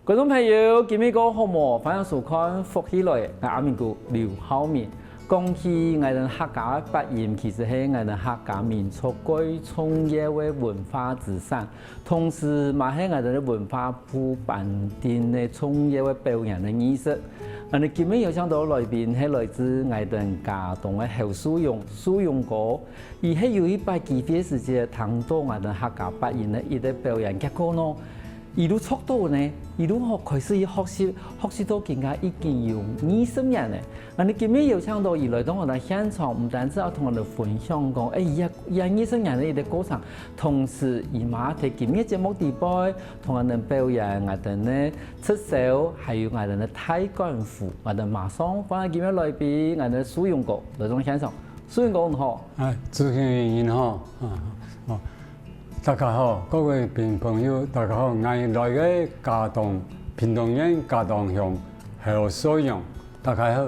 观众朋友，今日个好无？欢迎收看福起来，我阿明哥刘浩明。讲起我哋客家的发音，其实係我哋客家民族最重要的文化資產，同時嘛係我哋文化部辦定嘅重要的表演嘅儀式。我哋今日有請到來賓係來自我哋家東嘅侯蘇勇哥，而係有一擺機會時間聽到我哋客家發音嘅一啲表演結果咯。一路速度呢，一路開始學習到更加已經有20年咧。我哋今日有請到而來到我哋現場，唔單止要同我哋分享講，20年嘅一個過程，同時而嘛喺今日節目地擺同我哋表演我哋呢出手，還有我哋呢太官府，我哋馬上歡迎今日來賓我哋蘇勇哥來到現場。蘇勇哥你好。主持人你好。大家好，各位朋友，大家好，我來嘅嘉東屏東縣嘉東鄉侯蘇勇，大家好。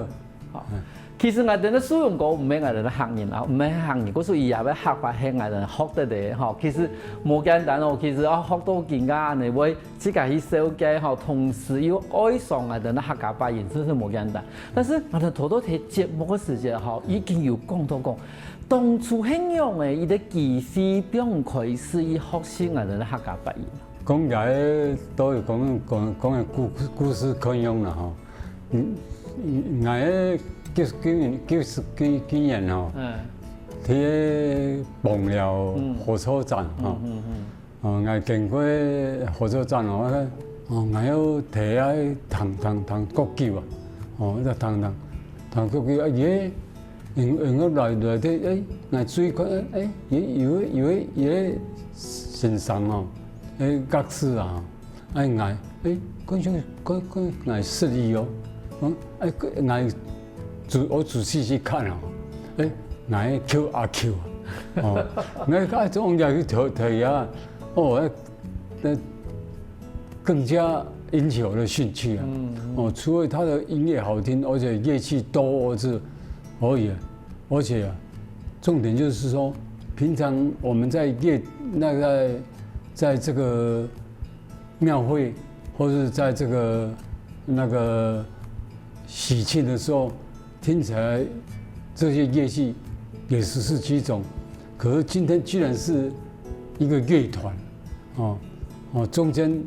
其實我哋嘅蘇勇哥唔係我哋嘅客人啊，唔係客人，嗰所以也係客法係我哋學得嚟嗬。其實冇簡單哦，其實我學到更加你會自己去設計嗬，同時要愛上我哋嘅客家發音，真係冇簡單。但是我哋睇到睇節目嘅時間嗬，已經有講到講。當初係樣嘅，伊啲機會點開始學習我哋嘅客家發音。講解都係講嘅故事可以用啦嗬。我嘅經驗嗬，喺枋寮火車站嗬，我經過火車站嗬，我有睇下彈國橋啊，就彈國橋啊嘢。我來啲我最覺有先生哦，教師啊，嗰種我失憶哦，我仔細去看哦，我 Q 啊 Q 哦，我種就去睇啊，更加引起我的興趣啊，除了他的音樂好聽，而且樂器多而且重點就是說，平常我們在在這個廟會，或是在這個喜慶的時候，聽起來這些樂器也是幾種，可是今天居然是一個樂團，中間。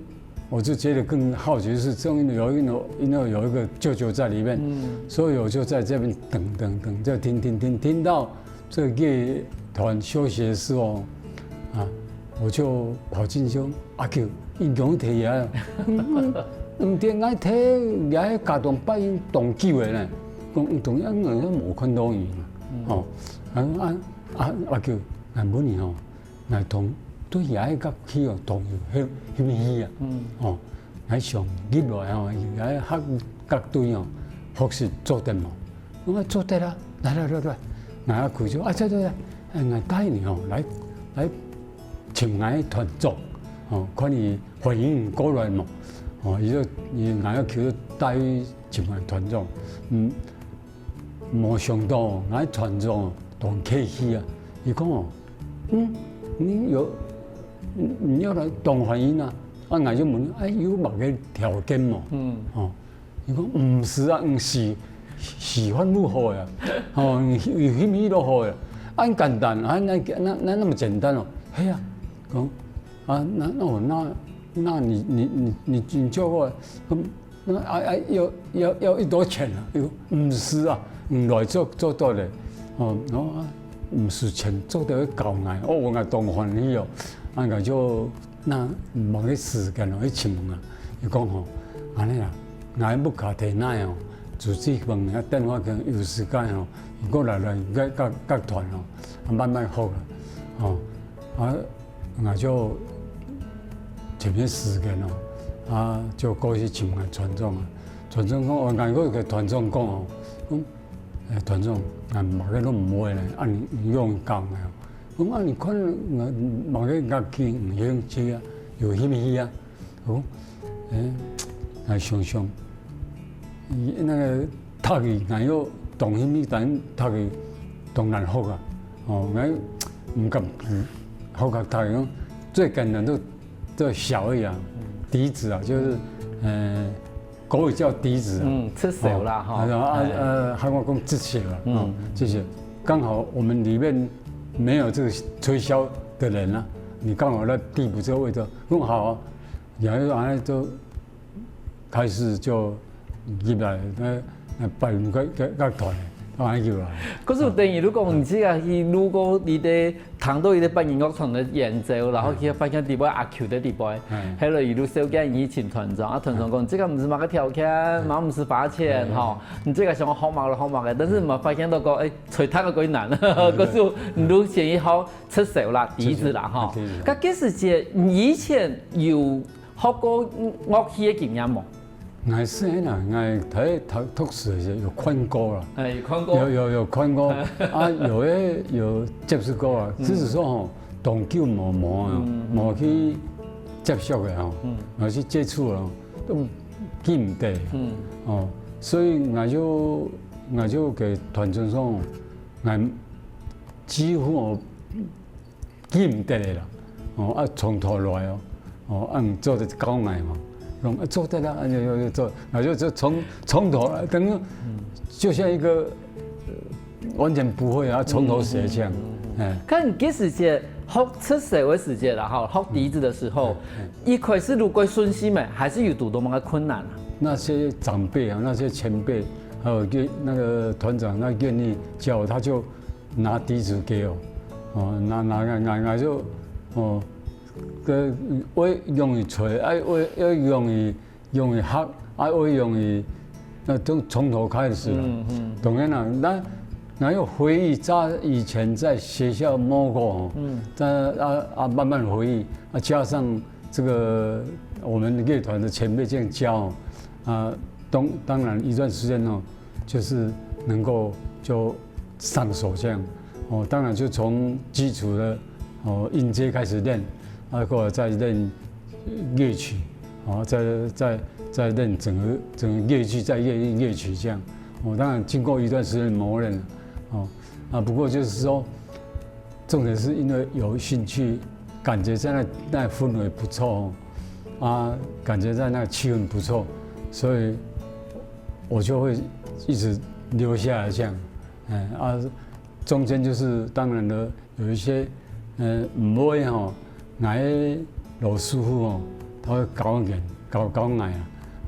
我就覺得更好奇是，中間有一個舅舅在裡面，所以我就在這邊等，就聽到這個樂團休息的時候，我就跑進去說：阿舅，你講睇下，點解睇也係嘉東發音當機會呢？講同樣我都冇看到伊嘛，阿舅，我問你哦，我同。對也係個戲哦，當要戲啊，喺上入來哦，喺客家隊哦，學習做得冇，我做得啦，來，我佢就對，我帶你哦，來請我團作，看你回應過來冇，我佢就帶請我團作，冇想到我團作當客戲啊，佢講你有。你要來當反應啊？我就問，有乜嘅條件冇？伊講唔是啊，唔是喜歡就好呀，有興趣就好呀，咁簡單，那麼簡單哦。係啊，講那你叫我要多錢啊？伊講唔是啊，唔來做到咧，唔是錢做到夠捱，我當反應哦。我就冇啲時間去請啊，伊講吼，安尼啦，我要卡提奶哦，自己問下電話佢有時間哦，如果來各團哦，慢慢學啦，我就前面時間哦，就過去請個團長啊，團長講，我嗰個團長講哦，團長我冇嘅都唔會咧，你用講嘅。咁你看我某個樂器唔興趣啊，有興趣啊，我想想，那個讀語我要當興趣，但讀語當難學啊，我唔敢學讀語，最簡單都小一樣笛子啊，就是国语叫笛子，出手啦哈，韩国讲这些了，这些刚好我们里面没有这个吹箫的人啊，你刚好在递补这个位置，弄好啊，然后就开始就入来那拜个团。可是等于如果你这个如果你哋谈到伊哋扮演乐团的演奏，然后佢发现底部阿 Q 的底部，喺度一路小间以前团长，团长讲这个唔是马个条件，马唔是罚钱哈，你这个想好马嘅，但是嘛发现到个吹他个鬼难，可是你都先一好出手啦，笛子啦哈，咁几时节以前有学过乐器嘅经验冇？我是啦，我睇读书嘅时候有看过啦，有看过，有看过啊，有接触过啊，只是说吼，长久冇去接触嘅吼，冇去接触咯，都记唔得，所以我就给团长说，我几乎我记唔得嘅啦，从头来做得高矮嘛。做得了，就做，就从头来，等于就像一个完全不会啊，从头学这样。看你几时节学出社会时节啦，哈，学笛子的时候，一开始如果顺心没，还是有多么个困难啊？那些长辈啊，那些前辈，还有那个团长，那愿意教，他就拿笛子给我，拿就我容易吹，我要容易学，我容易那都从头开始了。当然了，那有回忆，以前在学校摸过，慢慢回忆，加上这个我们乐团的前辈这样教，当然一段时间就是能够就上手这样，当然就从基础的音阶开始练。过来再练乐曲，再练整个乐句，再乐曲这样。当然经过一段时间磨练不过就是说，重点是因为有兴趣，感觉在那氛围不错感觉在那气氛不错，所以我就会一直留下来这样。中间就是当然了，有一些唔会我老师傅他会教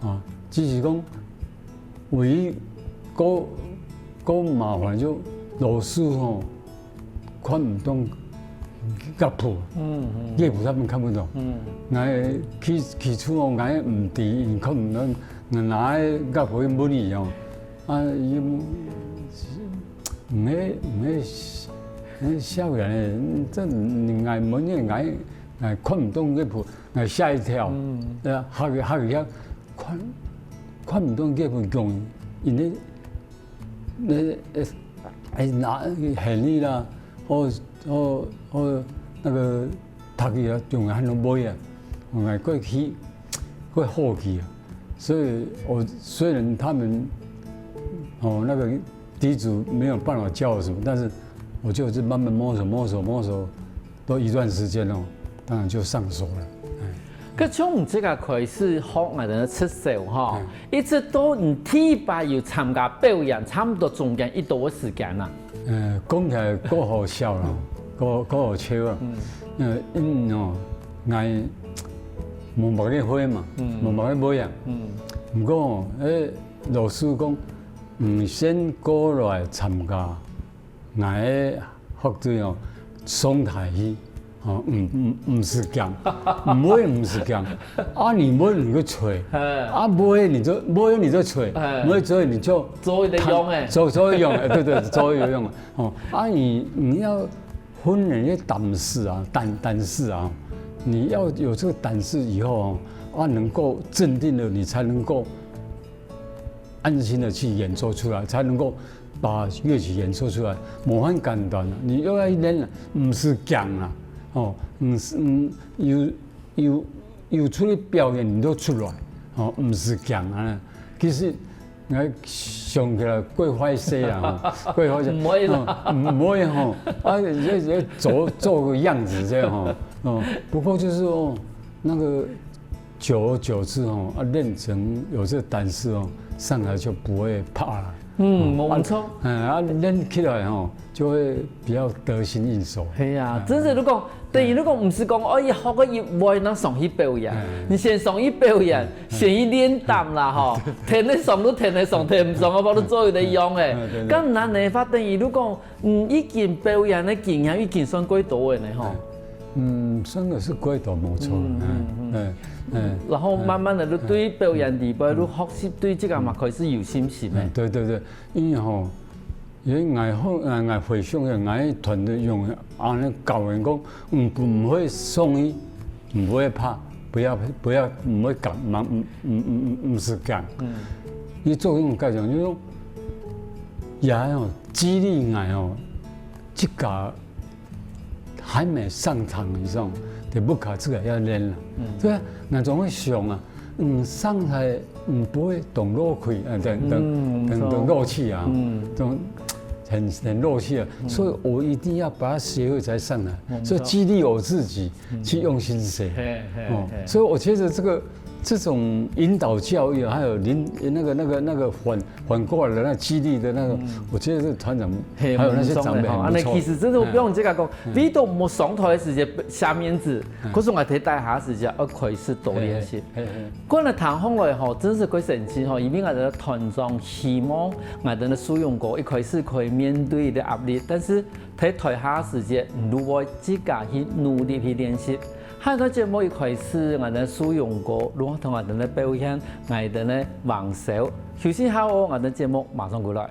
我只是讲唯一个麻烦就老师看唔懂乐谱，乐谱他们看不懂，我起初我唔知，因看唔懂，我拿乐谱本意伊唔会笑人这你爱问嘢爱看唔懂乐谱，爱吓一跳，吓佢看唔懂乐谱用，因拿行李啦，那个读嘅用喺度买我过去好奇所以虽然他们那个笛子没有办法教我什么，但是我就是慢慢摸索，都一段时间当然就上手了。咁從這個開始學我哋出手一直到你第一擺要參加表演，差唔多中間一多時間啦。講起來夠好笑啦，夠好笑啊！我冇辦法開嘛，冇辦法買啊。不過老師講唔先過來參加，我學對上台去。唔是讲，唔是讲，你摸你就吹，摸你就吹，摸所以你就做的用做用，对，做有用你要分人的胆识胆识你要有这个胆识以后能够镇定了，你才能够安心的去演奏出来，才能够把乐曲演奏出来，冇很简单你又要练，唔是讲有出去表演，你都出来唔是讲其实我上起来过坏些过坏些，唔可以也做个样子这样不过就是那个久而久之哦，练成有这胆识哦，上来就不会怕了。没错。练起来哦，就会比较得心应手。系啊，真是你讲，等于你讲唔是讲哦，伊学个业外能上去表演，你先上去表演，先去练胆啦吼，填你上都填你上，填唔上我帮你做有得用诶。咁唔难你发等于你讲，已经表演的经验已经算几多的呢吼。算的是几多没错。然后慢慢的，你对表演地步，你学习对这个嘛开始有信心诶。对，因为吼。因为我回想嘅，我团队用安尼教人讲，唔会送伊，唔会怕，不要，唔会讲，唔是讲。伊做用教讲，就讲也哦激励我哦，这个还没上场以上，就不考这个要练了。对啊，我总会想啊，上台不会懂漏气等漏气啊，很弱气啊，所以我一定要把它学会才上来，所以激励我自己去用心学。所以我觉得这种引导教育，还有那个反过来的那激励的那个，我觉得这团长还有那些长辈很不错。其实真的不用这个讲，你都没上台的时间下面子，可是我睇大下时间要开始多练习。嗰个谈风来吼，真是几神奇吼，因为我哋团长希望我哋的使用过一开始可以面对的压力，但是睇台下时间，如果自家去努力去练习。下個節目一開始，我哋使用過，如何同我哋嘅表現，我哋嘅橫手。休息下我哋節目馬上過來。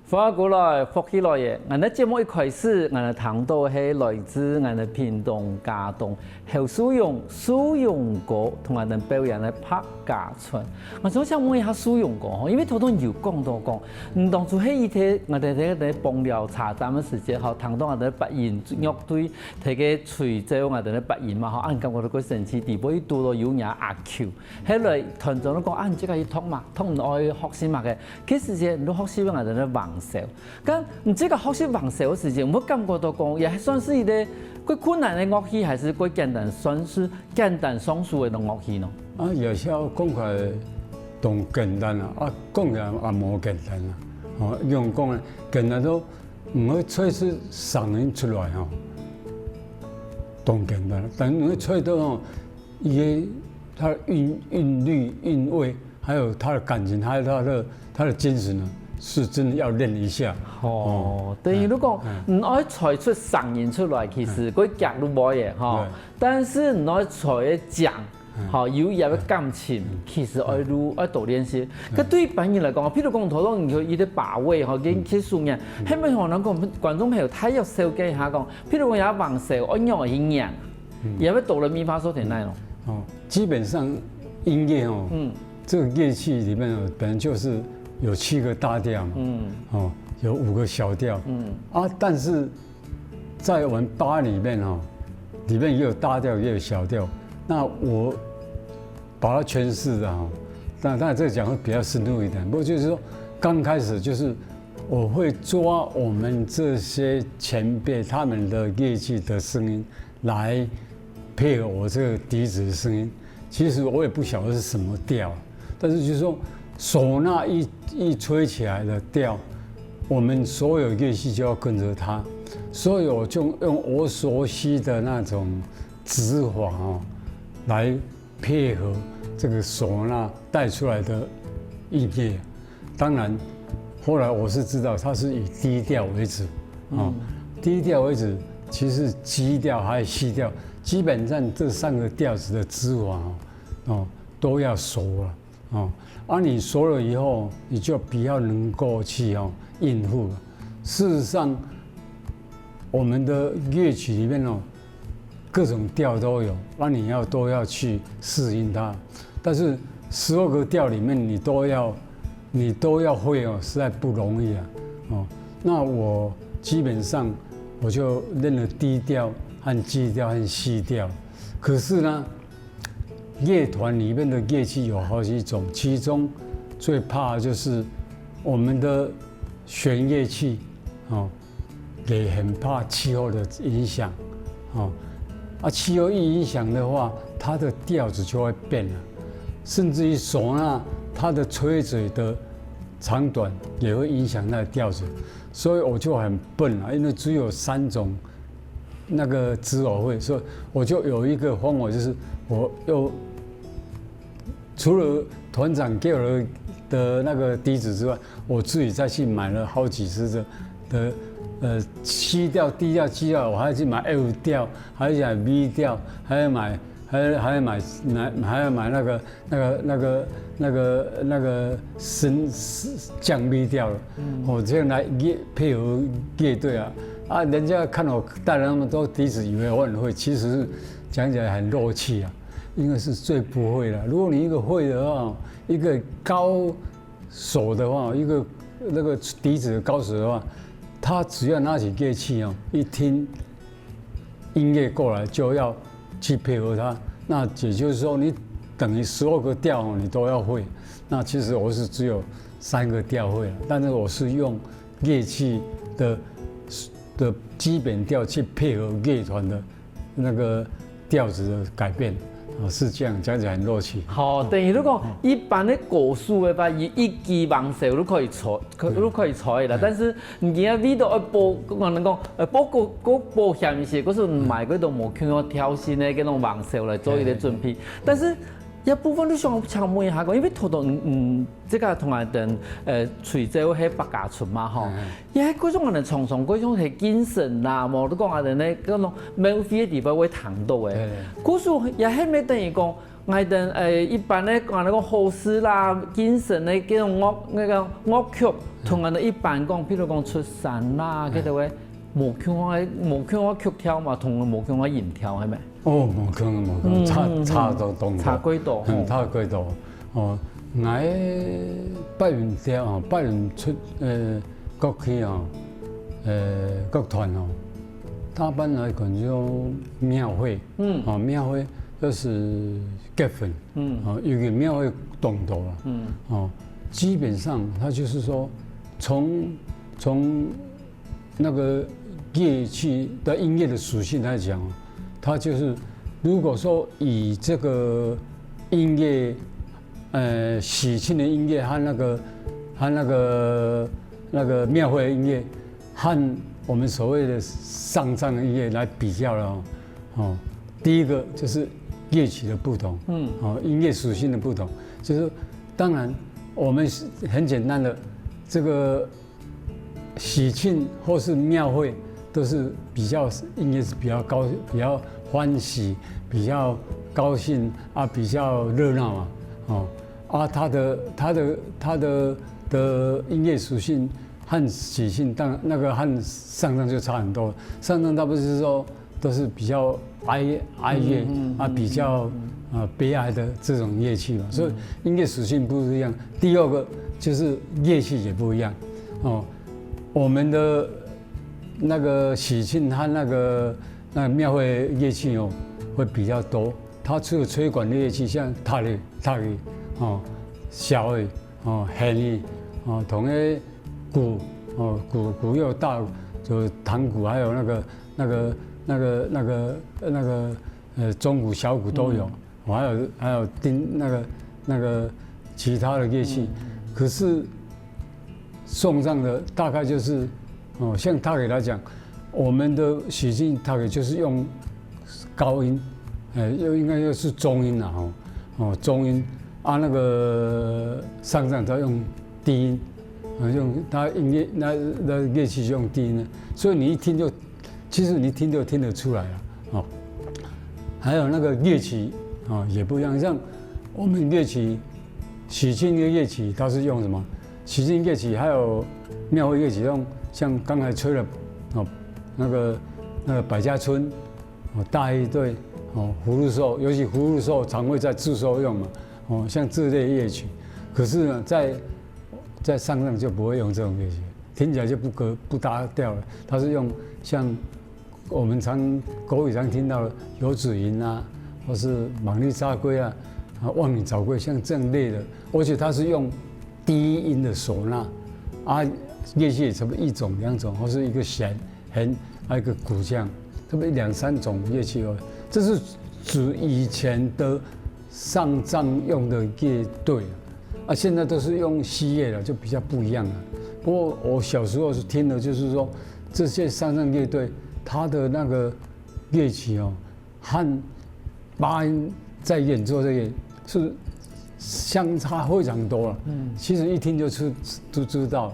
翻過來，復起來嘅。我哋節目一開始，我哋談到係來自我哋屏東嘉東後蘇永國同我哋表演嘅客家村。我想問一下蘇永國，因為頭先有講到講，當初喺依啲我哋喺幫寮茶站嘅時節，後談到我哋白銀樂隊睇嘅隨奏我哋嘅白銀嘛，後按感覺到個神奇地步，到到有人阿 Q， 後來團長都講啊，你這個要讀嘛，讀唔愛學先嘛嘅，其實係你學習我哋嘅橫手。咁唔知個學習橫手嘅時節，我感覺到講，也算是一個幾困難嘅樂器，還是幾簡單，算是簡單上手嘅樂器咯。啊，有時候講起來當簡單啊，講起來也冇簡單啊。哦，用講咧，簡單都唔會吹出聲音出來哦，當簡單，但你會吹到哦，它的韻律、韻味，還有它的感情，還有它的精神呢。是真的要練一下。哦，等於你講唔愛吹出聲音出來，其實佢夾都冇嘢嚇。但是唔愛吹講，嚇有嘢嘅感情，其實愛多練習。咁對於本人嚟講，譬如講頭先佢啲把位嚇，佢啲數人，係咪可能講觀眾朋友睇有手機下講，譬如講有橫手，按樣去贏，也會哆來咪發嗦填來咯。哦，基本上音樂哦，這個樂器裡面哦，本來就是有7個大調嘛，有5個小調，但是在我們8裡面哦，裡面也有大調也有小調，那我把它詮釋的哈，當然這個講會比較深入一點，不過就是說剛開始就是我會抓我們這些前輩他們的樂器的聲音來配合我這個笛子的聲音，其實我也不曉得是什麼調，但是就是說嗩吶一吹起來的調，我們所有樂器就要跟着它，所以我就用我熟悉的那種指法哦，來配合这个唢呐带出来的音乐。当然，后来我是知道它是以低调为主，低调为主，其实基调还有细调，基本上这3个调子的指法都要熟了你熟了以后，你就比较能够去应付了。事实上，我们的乐曲里面各种调都有，你都要去适应它。但是12个调里面你都要会实在不容易那我基本上我就练了低调和基调和细调。可是呢，乐团里面的乐器有好几种，其中最怕的就是我们的弦乐器也很怕气候的影响气候一影响的话，它的调子就会变了，甚至于唢呐它的吹嘴的长短也会影响那个调子，所以我就很笨因为只有3种那个指偶会，所以我就有一个方法，就是我又除了团长给我的那个笛子之外，我自己再去买了好几支的C 调、D 调、G 调，我还要去买 F 调，还要买 V 调，还要买那个升降 V 调了。我这样来配合乐队人家看我带了那么多笛子，以为我很会，其实是讲起来很弱气因为是最不会的。如果你一个会的话，一个高手的话，一个那个笛子的高手的话，他只要拿起乐器一听音乐过来就要去配合它。那也就是说，你等于12个调你都要会。那其实我是只有3个调会了，但是我是用乐器的基本调去配合乐团的那个调子的改变。是这样，讲起来很弱气。等于如果一般的古书的话，一级网手都可以吹啦。但是你今日到我能讲，保险些，嗰是买嗰种无看我挑新的嗰种网手来做一个准备。但是一部分你想问一下讲，因为头这个同人等吹奏迄白家村嘛伊迄嗰种人常常嗰种係精神啦，无你讲人咧嗰種免費嘅地方會談到嘅。嗰數也係咪等於講，我哋一般咧講那個好事啦、精神咧嗰種樂曲，同人哋一般講，譬如講出山啦，嗰度嘅無腔我曲調嘛，同無腔我吟調係咪？無腔，差到多，差幾多？差幾多？我八元調八元出國去國團他搬來可能就廟會，廟會就是結婚，有個廟會動到了，基本上他就是說從那個樂器的音樂的屬性來講，它就是如果說以這個音樂，喜慶的音樂和那個廟會的音樂，和我們所謂的上藏的音樂來比較了第一個就是樂曲的不同，音樂屬性的不同，就是當然我們很簡單的這個喜慶或是廟會都是比較音樂是比較高、比較歡喜、比較高興比較熱鬧嘛，它的音樂屬性和喜慶，當然那個和上藏就差很多。上藏它不是說都是比較哀樂比較悲哀的這種樂器嘛，所以音樂屬性不一樣。第二個就是樂器也不一樣我們的那個喜慶和那個廟會樂器會比較多。它除了吹管的樂器，像塔里、小的黑的同個鼓又大，就堂鼓，還有那個中鼓、小鼓都有，還有那個其他的樂器。可是送上的大概就是像塔里來講，我們的喜慶塔里就是用高音，又應該又是中音啦中音啊，那个上上他用低音，用他音乐那乐器就用低音的，所以你一听就，其实你听就听得出来了哦。还有那个乐器也不一样，像我们乐器，喜庆的乐器它是用什么？喜庆乐器还有庙会乐器用，像刚才吹了那个百家村大乐队葫芦兽，尤其葫芦兽常会在祝寿用嘛像这类乐曲，可是呢在上就不会用这种乐器，听起来就不搭调了。它是用像我们国语常听到的游子吟啊，或是蟒栗沙龟啊，望女早归，像这样类的，而且它是用低音的唢呐乐器也差不多1种2种，或是一个弦，还有一个鼓这样，差不多2、3种乐器哦。这是指以前的上藏用的乐队现在都是用西乐了，就比较不一样了。不过我小时候是听的，就是说这些上藏乐队，它的那个乐器和八音在演奏这个是相差非常多了。其实一听就知道。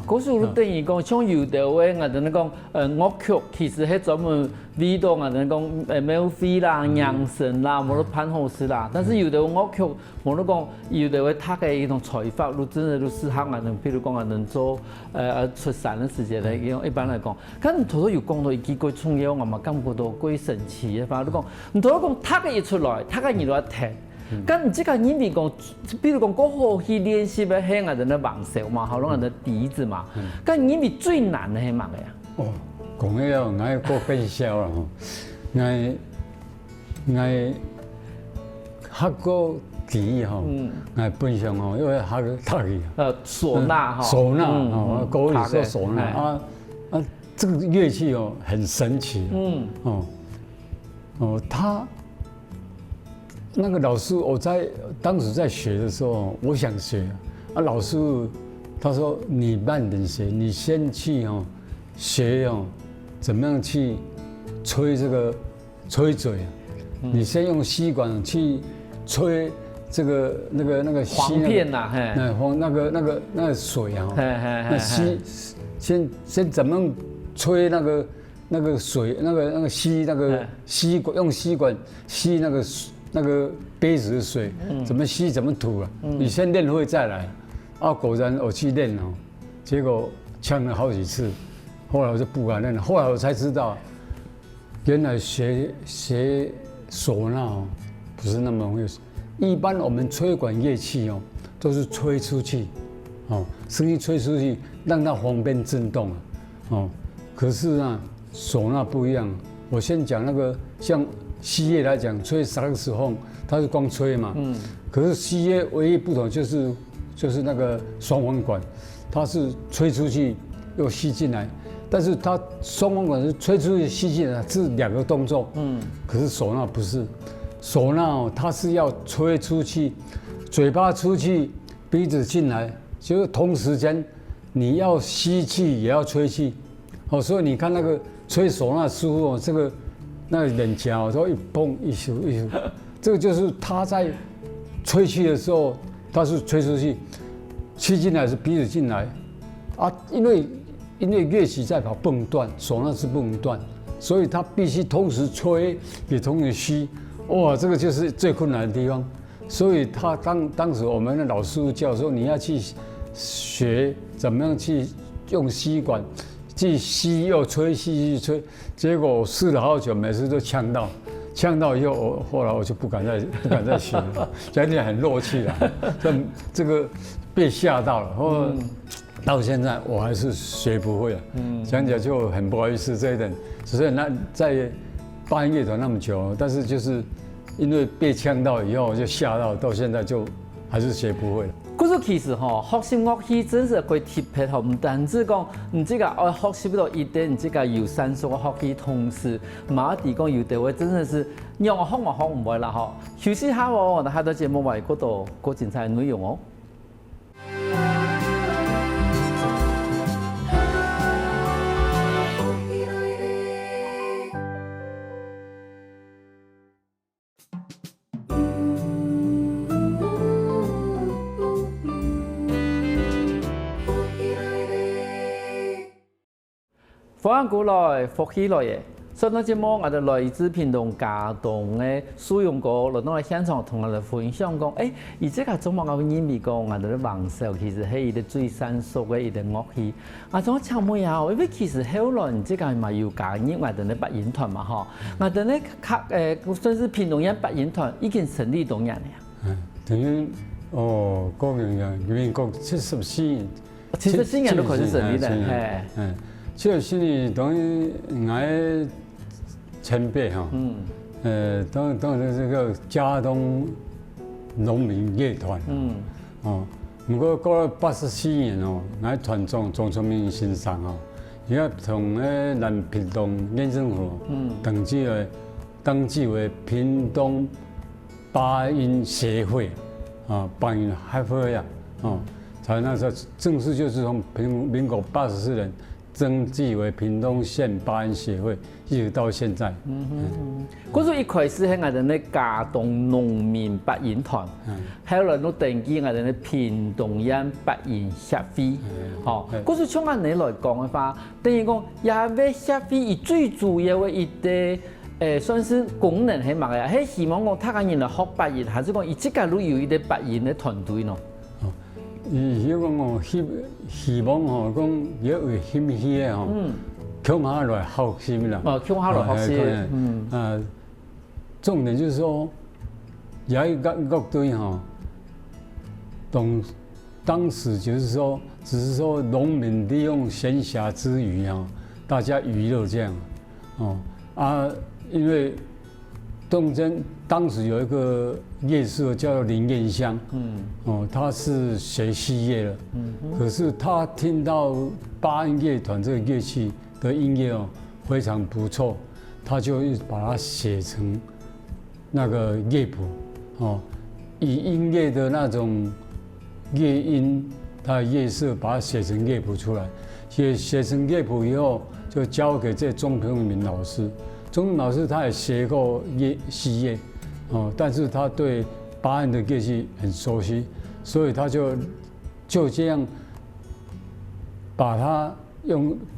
嗰時等於講，像有的話，我哋講樂曲其實係專門為到我哋講廟會啦、養生啦、冇得辦好事啦。但是有的樂曲，冇得講，有的話它嘅一種採法，真係都適合我哋，譬如講我哋做出產嘅時間咧，一般嚟講，咁頭先有講到幾句創業，我咪感覺到幾神奇嘅，反正講，唔同講，它嘅一出來，它嘅一路聽。咁唔知個因為講，比如講嗰個去練習嘅係我哋嘅盲手嘛，好多人嘅笛子嘛。咁因為最難嘅係乜嘅呀？講起我個變銷啦我學過笛我本上因為學個塔嘅。嗩吶嗩吶國語說嗩吶這個樂器很神奇。它。那个老師，我當時在學的時候，我想學老師他說你慢點學，你先去學怎麼樣去吹這個吹嘴，你先用吸管去吹這個那個吸簧片呐，那個水那吸先怎麼吹那個水那個吸那個吸管用吸管吸那个杯子的水怎么吸怎么吐你先练会再来果然我去练结果呛了好几次，后来我就不敢练了。后来我才知道，原来学唢呐不是那么容易。一般我们吹管乐器都是吹出去声音吹出去让它方便震动可是唢呐不一样。我先讲那个像西乐来讲，吹萨克斯风，它是光吹嘛。可是西乐唯一不同就是那个双簧管，它是吹出去又吸进来，但是它双簧管是吹出去吸进来，是2个动作。可是唢呐不是，唢呐它是要吹出去，嘴巴出去，鼻子进来，就是同时间你要吸气也要吹气。所以你看那个吹唢呐师傅这个。那脸颊都一蹦一咻，这个就是他在吹气的时候，他是吹出去，气进来是鼻子进来因为乐器在跑不能断，唢呐是不能断，所以他必须同时吹也同时吸，这个就是最困难的地方。所以他当时我们的老师傅教说，你要去学怎么样去用吸管。既吸又吹，吸又吹，结果我试了好久，每次都呛到以后，后来我就不敢再学了，讲起来很弱气了，这个被吓到了，到现在我还是学不会了，讲起来就很不好意思这一点，只是在八音乐团那么久，但是就是因为被呛到以后就吓到现在就还是学不会了。嗰種其實學習樂器真係可以貼合，唔單止講唔知個學習到一點，唔知個有三種學器同時，某一地講有地位真的是讓我學唔會啦休息下我哋下個節目為嗰度個精彩內容放眼过来，福起来耶！上档节目我哋来自屏东家东嘅使用过，来到嚟现场同我哋分享讲，而这个周末我會認為講，我哋啲網上其實係一個最成熟嘅一個樂器。啊，仲請問下，因為其實後來即個咪要加入我哋啲八音團嘛，嗬？我哋咧算是屏東縣八音團已經成立多年啦。等於嗰樣民國74年，74年都開始成立啦，係。74年等於我前輩哈，當然這個嘉東農民樂團，不過過了84年哦，我團長莊春明先生哦，而家同咱屏東縣政府登記為屏東八音協會八音協會啊，才那時候正式就是從民國84年。登記為屏東縣八音協會，一直到現在。嗰時一開始係我哋咧嘉東農民八音團，後來都登記我哋咧屏東縣八音協會。嗰時從我哋來講嘅話，等於講也個協會以最主要嘅一個算是功能係乜嘢？係希望講他個人來學八音，還是講以即個旅遊一個八音嘅團隊咯？如果我希望哦，講有為興趣嘅哦，強下來學習啦。強下來學習。重點就是說，有一個樂隊哈，當時就是說，只是說農民利用閒暇之餘啊，大家娛樂這樣，因為當時有一個樂師叫做林彥香，他是學戲樂的，可是他聽到八音樂團這個樂器的音樂哦非常不錯，他就把它寫成那個樂譜，以音樂的那種樂音，他的樂色把它寫成樂譜出來，寫成樂譜以後就交給這鍾平民老師。鍾平老師他也學過西樂，但是他對八音的樂器很熟悉，所以他就這樣把它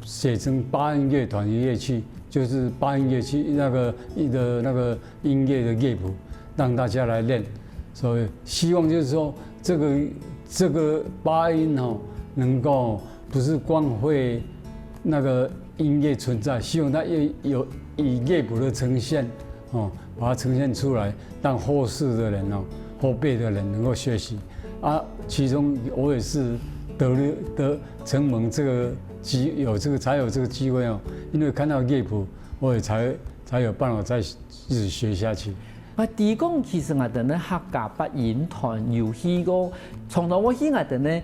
寫成八音樂團的樂器，就是八音樂器那個音樂的樂譜，讓大家來練。所以希望就是說，這個八音能夠不是光會那個音樂存在，希望它也有以樂譜的呈現，把它呈現出來，讓後世的人後輩的人能夠學習。其中我也是得承蒙這個才有這個機會，因為看到樂譜，我也才有辦法再一直學下去。第講其實我哋咧客家八音團遊戲個，從頭我起我哋咧，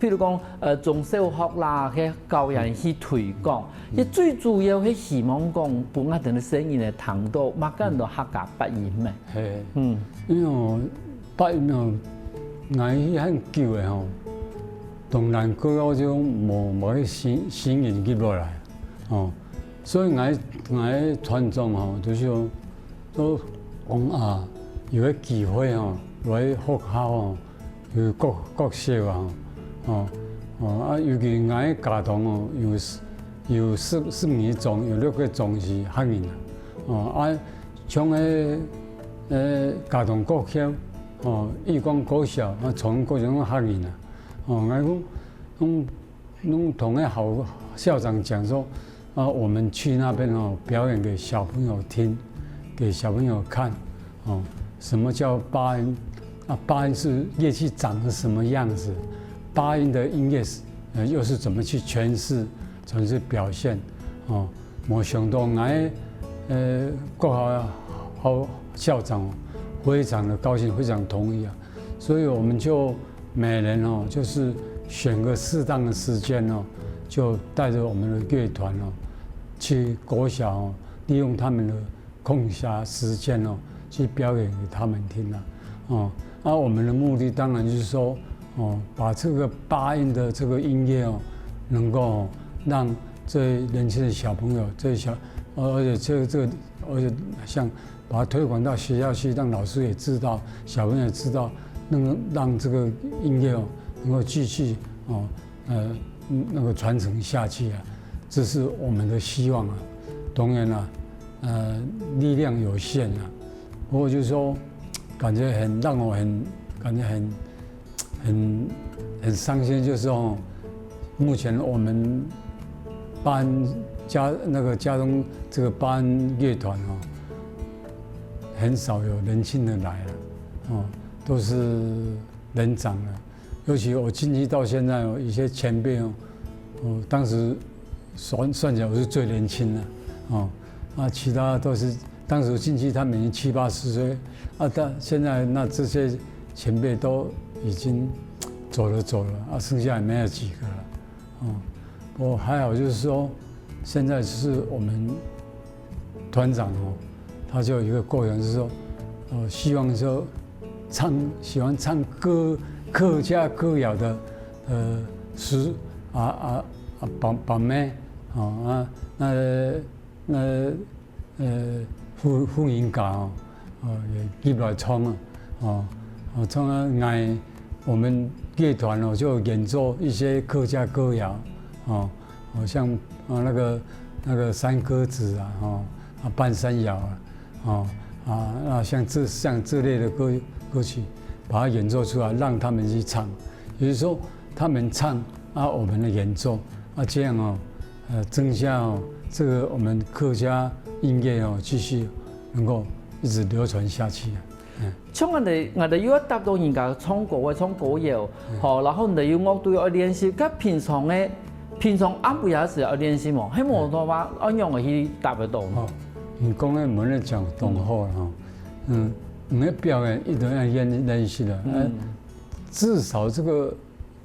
譬如講從小學啦去教人去推廣，亦最主要係希望講把我哋嘅聲音嚟聽到，乜嘢都客家八音嘅。因為八音我很久嘅吼，當然嗰個就冇去新人入落來，所以我團長吼就是都。有個機會來學校有國小尤其我嘉東有4年中，有6個中是客人像嘉東國小義光國小從各種客人我同個校長講說我們去那邊表演給小朋友聽。給小朋友看，什麼叫八音？八音是樂器長得什麼樣子？八音的音樂又是怎麼去詮釋、怎麼去表現？沒想到我國校校長非常的高興，非常同意所以我們就每年就是選個適當的時間就帶着我們的樂團去國小利用他們的空暇時間去表演給他們聽我們的目的當然就是說把這個八音的這個音樂能夠讓這年輕的小朋友，而且像把它推廣到學校去，讓老師也知道，小朋友也知道，能讓這個音樂能夠繼續那個傳承下去这是我们的希望啊。当然啦，力量有限啊，不过就是说，感觉让我感觉很伤心，就是说，目前我们家中这个巴恩乐团哦，很少有年轻人来了，哦，都是年长了。尤其我进去到现在哦，一些前辈哦，当时算起来我是最年轻的，哦，其他都是当时进去他们已经70、80岁，但现在那这些前辈都已经走了，剩下也没有几个了，哦，不过还好就是说，现在是我们团长哦，他就有一个构想，就是说，希望说喜欢唱客家歌谣的诗把妹副音架也入来唱唱我们乐团就演奏一些客家歌谣像那个山歌子半山谣像这类的歌曲，把它演奏出来，让他们去唱。也就是说，他们唱我们的演奏这样增加这个我们客家音乐继续能够一直流传下去。像我哋要搭到人家唱歌唱歌谣，然後你要樂隊要練習，咁平常暗晡也是要練習嘛，喺無多話按樣嘅去搭得到。你講咧冇咧講同好啦，你嘅表演一定要練習的，至少這個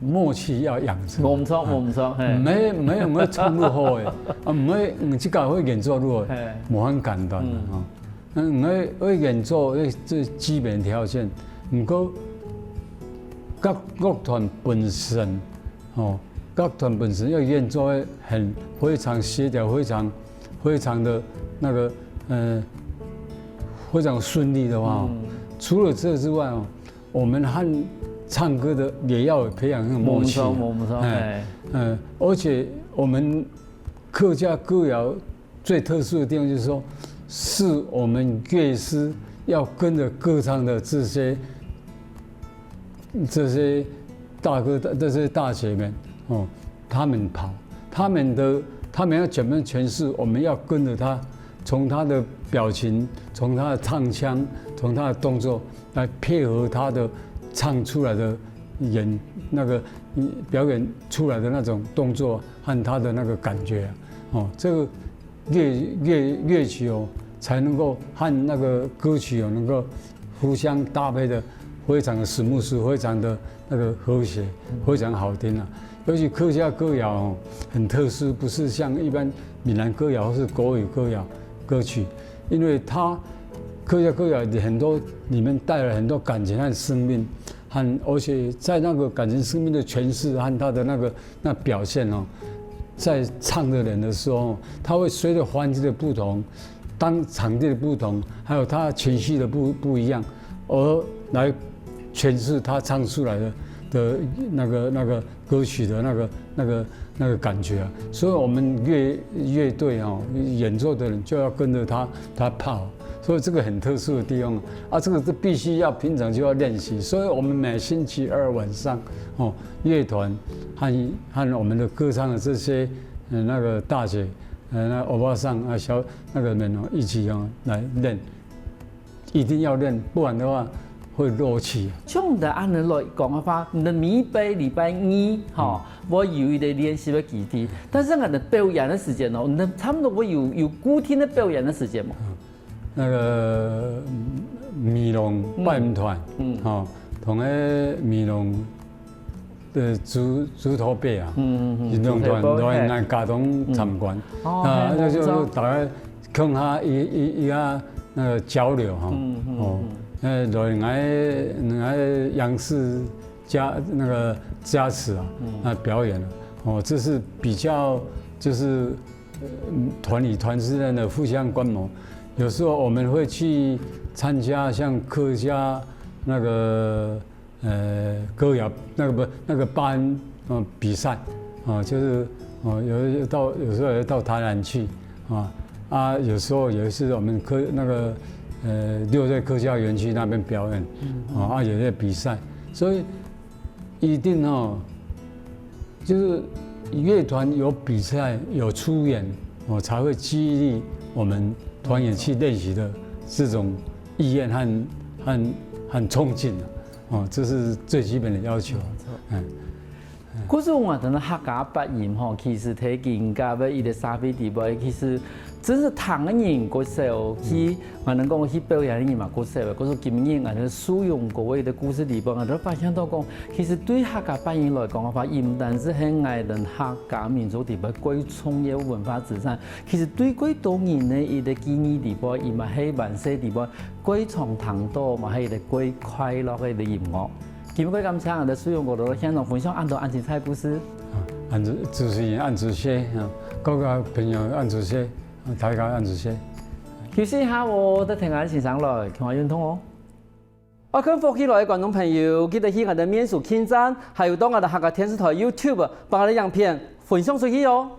默契要養成。冇唔錯，唔係用唱得好嘅，唔係即個會演奏如無很簡單唔係演奏這基本條件，唔過各樂團本身樂團本身要演奏非常協調，非常的那個非常順利的話，除了這之外我們和唱歌的也要培養那個默契。而且我們客家歌謠最特殊的地方就是說，是我們樂師要跟着歌唱的這些大哥、這些大姐們他們跑，他們要怎麼詮釋，我們要跟着他，從他的表情，從他的唱腔，從他的動作來配合他的唱出來的表演出來的那種動作和他的那個感覺這個樂曲才能夠和那個歌曲能夠互相搭配的非常的smooth，非常的那個和諧，非常好聽啊。尤其客家歌謠很特殊，不是像一般闽南歌謠或是國語歌曲，因為它客家歌謠很多裡面帶了很多感情和生命，而且在那個感情生命的詮釋和它的那表現在唱的人的時候，他會隨着環境的不同，當場地的不同，還有他情緒的不一樣，而來詮釋他唱出來的那個歌曲的那個感覺所以我們樂隊演奏的人就要跟着他跑，所以這個很特殊的地方這個是必須要平常就要練習，所以我們每星期二晚上樂團和我們的歌唱的這些那個大姐那歐巴桑小那個們一起來練，一定要練，不然的話會落氣。像在按人來講的話，你禮拜二我有一點練習的基地，但是我的表演的時間你差不多會有固定的表演的時間嗎？那個美濃拜舞團，同個美濃的豬頭伯運動團來家中參觀，就大家看下一個那個交流來央視加持表演這是比較就是團與團之間的互相觀摩。有時候我們會去參加像客家那個歌謠那個巴恩比賽就是有时候也到台南去有时候有一次我们六瑞科教园区那边表演有些比赛，所以一定就是乐团有比赛有出演才会激励我们团员去练习的这种意愿和冲劲这是最基本的要求。古时我等的客家八音其实睇见家要伊个沙飞地位，其实真是唐人歌手去，我能讲去表演的嘛歌手，嗰种今年我哋使用各位的故事地方，我都发现到讲，其实对客家八音来讲的话，伊唔单是喺我哋客家民族地位贵创业文化资产，其实对贵多年的伊个记忆地方，伊嘛喺万世地方贵藏唐多，嘛喺一个贵快乐嘅音乐。今日感谢我哋使用过的现场分享，按照安吉菜故事。主持人按主些各个朋友按主些。大家按住先。休息一下，我哋停下先上來，傾下運動哦。我跟福起來嘅觀眾朋友，記得去我哋面書網站，還有到我哋客家電視台 YouTube 把我哋影片分享出去哦。